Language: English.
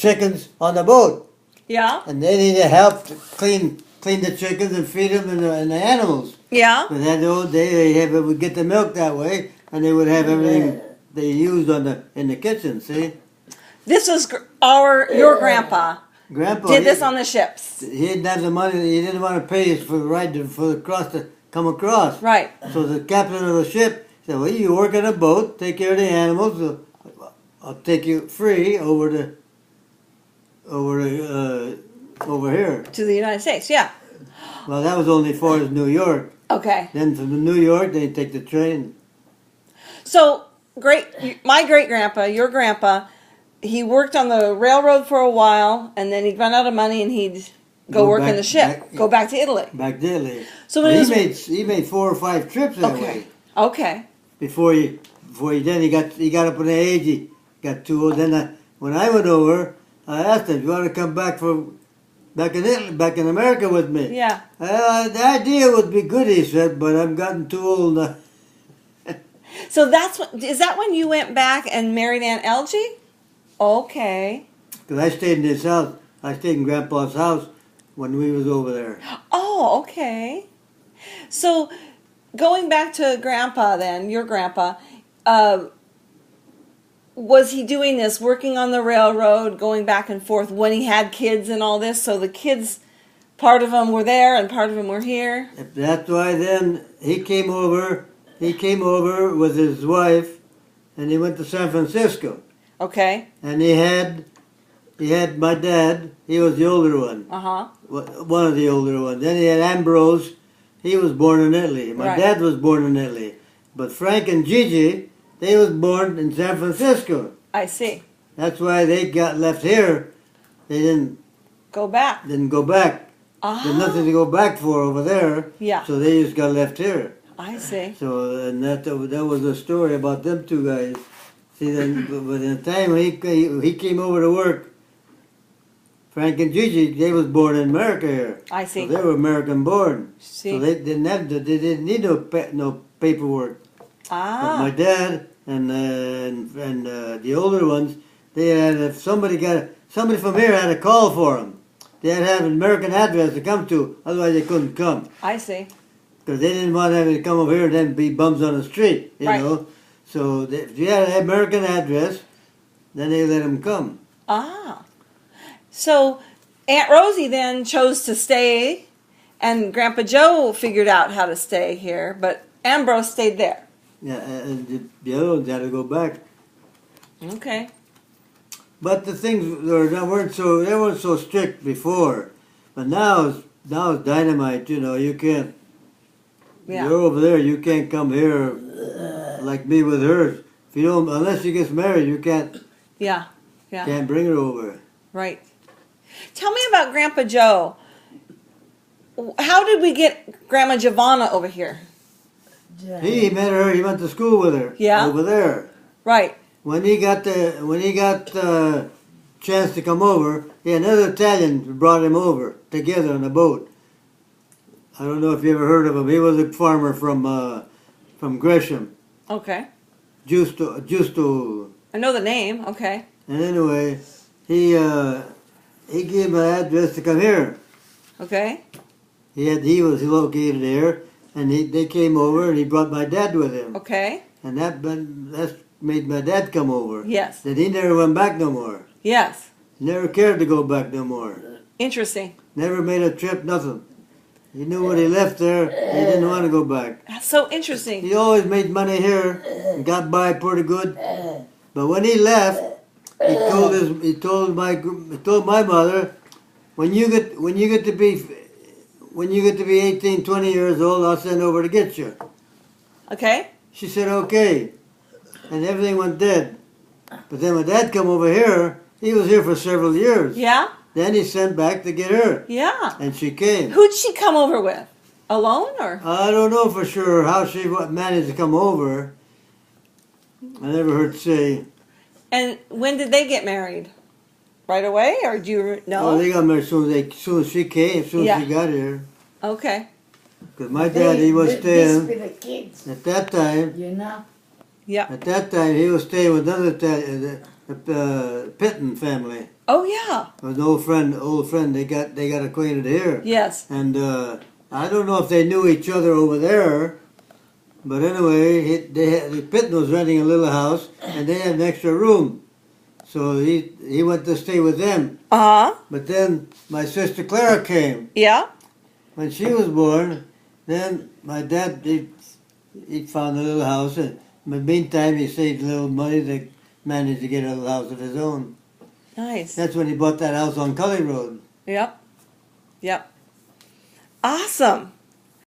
chickens on the boat. Yeah. And they needed help to clean the chickens and feed them and the animals. Yeah. But that old day, they would get the milk that way, and they would have everything they used in the kitchen. See. This was your grandpa. Grandpa did this on the ships. He didn't have the money. He didn't want to pay us for the ride for the cross to come across. Right. So the captain of the ship said, "Well, you work on a boat, take care of the animals. I'll take you free over here." To the United States, yeah. Well, that was only as far as New York. Okay. Then from New York, they take the train. So my great grandpa, your grandpa, he worked on the railroad for a while, and then he'd run out of money, and he'd go work in the ship, go back to Italy. Back to Italy. So he made 4 or 5 trips that way. Okay. Before he got up in the age, he got too old. Then when I went over, I asked him, "You want to come back back in America with me?" Yeah. The idea would be good, he said, but I'm gotten too old now. So is that when you went back and married Aunt Elgie? Okay. Because I stayed in his house. I stayed in Grandpa's house when we was over there. Oh, okay. So going back to Grandpa then, your grandpa, was he doing this, working on the railroad, going back and forth when he had kids and all this? So the kids, part of them were there and part of them were here? That's why then he came over with his wife, and he went to San Francisco. Okay. And he had my dad. He was the older one. Uh-huh. One of the older ones. Then he had Ambrose. He was born in Italy. My dad was born in Italy. But Frank and Gigi, they was born in San Francisco. I see. That's why they got left here. They didn't go back. There's nothing to go back for over there. Yeah. So they just got left here. I see. So and that was a story about them 2 guys. See, then, but in the time he came over to work, Frank and Gigi, they was born in America here. I see. So they were American born. See. So they didn't need no paperwork. But my dad and the older ones, they had if somebody from here had a call for them. They had to have an American address to come to, otherwise they couldn't come. I see. Because they didn't want them to come over here and then be bums on the street, you know. So if you had an American address, then they let them come. So Aunt Rosie then chose to stay, and Grandpa Joe figured out how to stay here, but Ambrose stayed there. Yeah, and the other ones had to go back. Okay. But the things weren't so strict before, but now it's dynamite. You know, you can't. Yeah. You're over there. You can't come here like me with hers. If you don't, unless she gets married, you can't. Yeah. Yeah. Can't bring her over. Right. Tell me about Grandpa Joe. How did we get Grandma Giovanna over here? He met her. He went to school with her. Yeah. Over there. Right. When he got the chance to come over, another Italian brought him over together on a boat. I don't know if you ever heard of him. He was a farmer from Gresham. Okay. Justo. I know the name. Okay. And anyway, he gave him an address to come here. Okay. He was located there, and they came over, and he brought my dad with him. Okay. And that's made my dad come over. Yes. Then he never went back no more. Yes. Never cared to go back no more. Interesting. Never made a trip, nothing. He knew when he left there, he didn't want to go back. That's so interesting. He always made money here and got by pretty good. But when he left, he told my mother, when you get to be 18, 20 years old, I'll send over to get you. Okay. She said okay, and everything went dead. But then when Dad come over here, he was here for several years. Yeah. Then he sent back to get her. Yeah. And she came. Who'd she come over with? Alone or? I don't know for sure how she managed to come over. I never heard say. And when did they get married? Right away, or do you know? Oh, they got married as soon as she came, as soon as she got here. Okay. Because my dad, he was staying at that time. You know. Yeah. At that time, he was staying with another the Pitton family. Oh yeah. It was an old friend. They got acquainted here. Yes. And I don't know if they knew each other over there, but anyway, Pitton was renting a little house, and they had an extra room, so he went to stay with them. But then my sister Clara came. Yeah. When she was born, then my dad he found a little house, and in the meantime he saved a little money to manage to get a little house of his own. Nice. That's when he bought that house on Cully Road. Yep. Yep. Awesome.